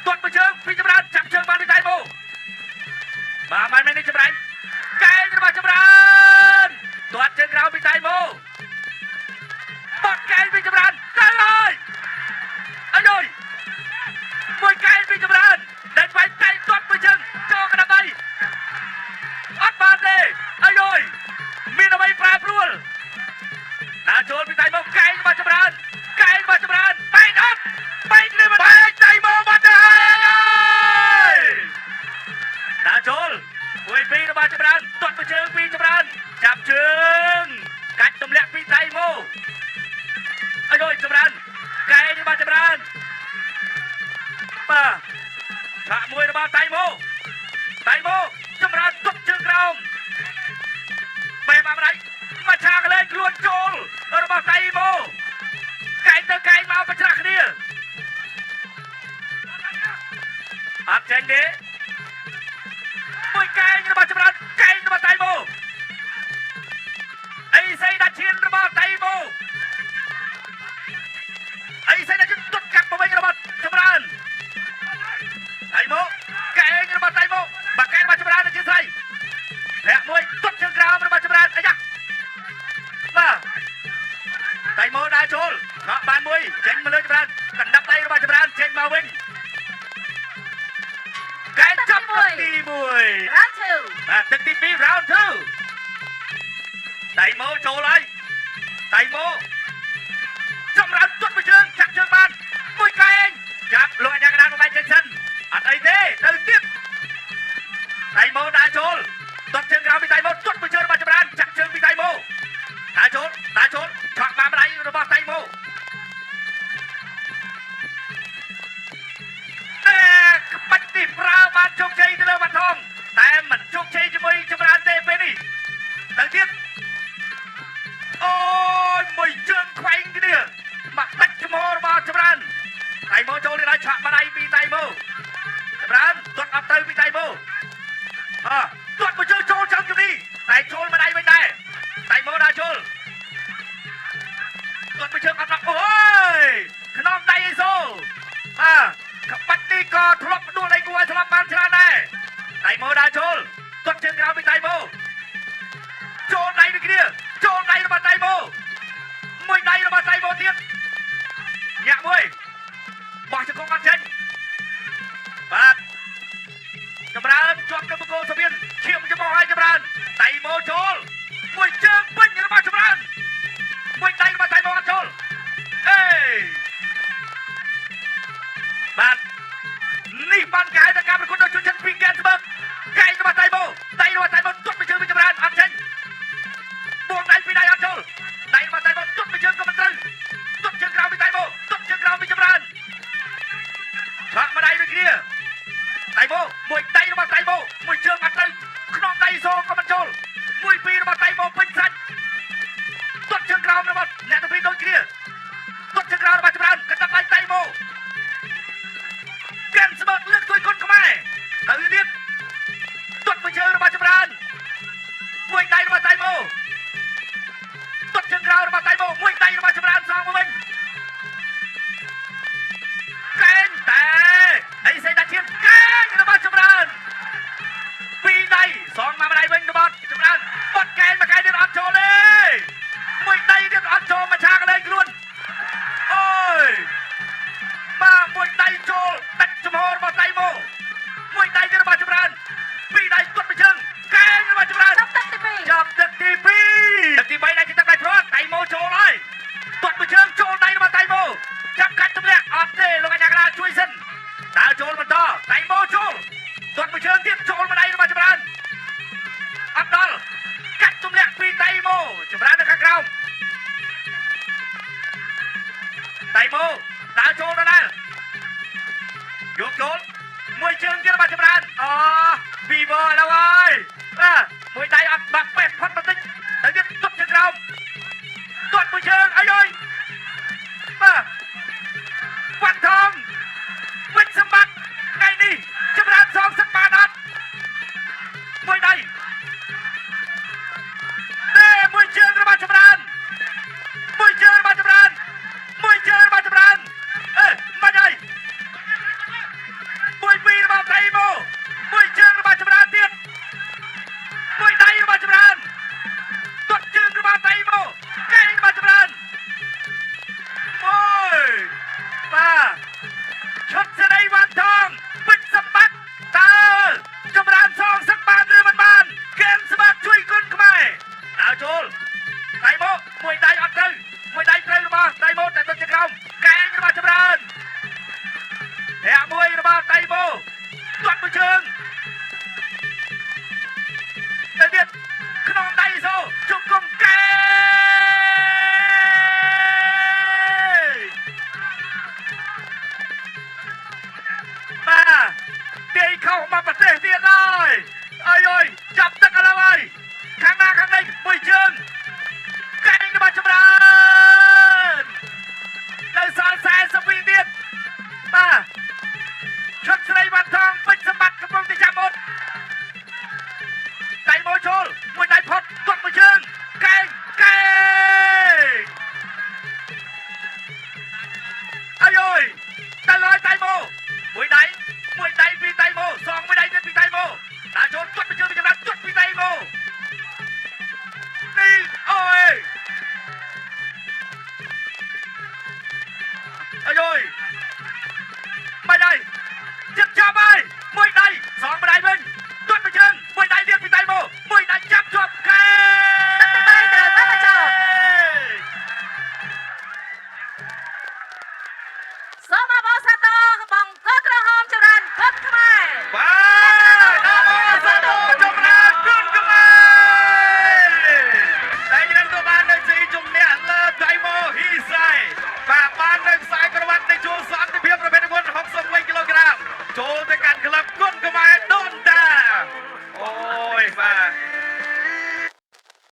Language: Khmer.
ទាត់មួយជើងពីចម្រើនចាប់ជើងបានពីដៃបូបាទមិនមែននេះចម្រាញ់កែងរបស់ចម្រើនទាត់ជើងក្រោមពីដៃបូបត់កែងពីចម្រើនទៅហើយអើយមួយកែងពីចម្រើនដេញវាយតែទាត់មួយជើងចូលកណ្ដាប់ដៃអត់បានទេអើយមានអ្វីប្រែប្រួលណាចូលពីដៃបូកែងរបស់ចម្រើនកែងរបស់ចម្រើនបែកអត់បែកនេះមិនបែកដៃបូបាត់ទៅហើយណាចូលមួយពីររបស់ចម្រើនទាត់មួយជើងពីចម្រើនចាប់ជើងកាច់ទម្លាក់ពីដៃបូអើយចម្រើនកែងរបស់ចម្រើនបាទឆាក់មួយរបស់ដៃបូចម្រើនទប់ជើងក្រោមបែបអាម្ដេចមកឆាកលេងខ្លួនចូលរបស់ដៃបូកែងទៅកែងមកប្រច្រាស់គ្នាអត់ចេញទេមួយកែងរបស់ចម្រើនកែងរបស់ដៃបូអីសីដាច់ឈានរបស់ដៃបូអីសីដាច់ទុតកាត់មកវិញរបស់ចម្រើនដៃបូកែងរបស់ដៃបូបាក់កែងរបស់ចម្រើនជាស្រីលាក់មួយទុតជើងក្រោមរបស់ចម្រើនអាយ៉ាបាទដៃបូដើរចូលខកបានមួយចេញមកលើចម្រើនកណ្ដាប់ដៃរបស់ចម្រើនចេញមកវិញកែចាប់ទី1 round 2បាទទឹកទី2 round 2ដៃម៉ូចូលហើយដៃម៉ូចម្រើនទុតមួយជើងចាប់ជើងបានមួយកែងចាប់លុយយ៉ាងកណ្ដាលមកបែកចេញសិនអត់អីទេទៅទៀតដៃម៉ូដើរចូលទុតជើងក្រោមពីដៃម៉ូទុតមួយជើងរបស់ចម្រើនចាប់ជើងពីដៃម៉ូដើរចូលឆក់បានម្ដាយរបស់ដៃម៉ូតែក្បាច់នេះប្រើបានជោគជ័យទៅលើបាត់ថងតែមិនជោគជ័យជាមួយចម្រើនទេពេលនេះទៅទៀតអូយមួយជើងខ្វែងគ្នាមកដាច់ឈ្មោះរបស់ចម្រើនដៃម៉ូចូលនេះដល់ឆក់ម្ដាយពីដៃម៉ូចម្រើនទាត់អត់ទៅពីដៃម៉ូទាត់មួយជើងចូលចាំជំនីតែចូលម្ដាយវិញដែរដៃម៉ូដើរចូលទាត់មួយជើងអត់ដល់អូយខ្នងដៃអីសូក្បាច់នេះក៏ធ្លាប់ដួលដៃគួរឲ្យធ្លាប់បានច្រើនដែរដៃម៉ូដើរចូលទាត់ជើងក្រោមពីដៃម៉ូចូលដៃដូចគ្នាចូលដៃរបស់ដៃម៉ូមួយដៃរបស់ដៃម៉ូទៀតញាក់មួយបោះជង្គង់អត់ចេញបាទចម្រើនជាប់នៅបង្គោលស្ពានឈាមចំហឲ្យចម្រើនដៃម៉ូចូលមួយជើងពេញរបស់ចម្រើនមួយដៃរបស់ដៃម៉ូអត់ចូលអេបាទនេះបានគេហៅថាការប្រកួតដោយជនជាតិពីកែនស្បឺកកែងរបស់ដៃម៉ូទុតមួយជើងពីចម្រើនអត់ចេញបួងដៃពីដៃអត់ចូលដៃរបស់ដៃម៉ូទុតមួយជើងក៏មិនត្រូវទុតជើងក្រោមពីដៃម៉ូទុតជើងក្រោមពីចម្រើនឆក់មកដៃដូចគ្នាដៃម៉ូមួយដៃរបស់ដៃម៉ូមួយជើងអត់ត្រូវខ្នងដៃសូក៏មិនចូលមួយពីររបស់ដៃម៉ូពេញសាច់ទុតជើងក្រោមរបស់អ្នកទាំងពីរដូចគ្នាទុតជើងក្រោមរបស់ចម្រើនកណ្ដាប់ដៃម៉ូកែនស្បឺកលើកទួយគុណខ្មែរ ชุดเสด็จวันทองปิดสมบัติตาจำรานซองสักบานเรือมันบานเกมสมัครช่วยกุนขมายเอาโจลไดโมมวยไดอัดเลยมวยไดเตยระบาไดโมแต่ต้นจะกำแกงระบาจำรานแหกมวยระบาไดโมตัวมือเชิงเด็ดขนมไดโซจุกกงแกมาเตะเข้ามาประเทศเวียดนามไอ้จับตะกันเอาไว้ข้างหน้าข้างในมวยเชิงแกงระบาจำรานแล้วสารแสนสวีเดียนมาชุดเสด็จวันทองปิดสมบัติกำลังจะจับหมดไดโมโชลมวยไดพอดกดมือเชิงแกงไอ้ไดลอยไดโมมวยไดปีไดโมสองมวยไดเป็นปีไดโมตาโชลกดมือเชิงเป็นจำนวนกดปีไดโมนี่ไอ้ไม่ได้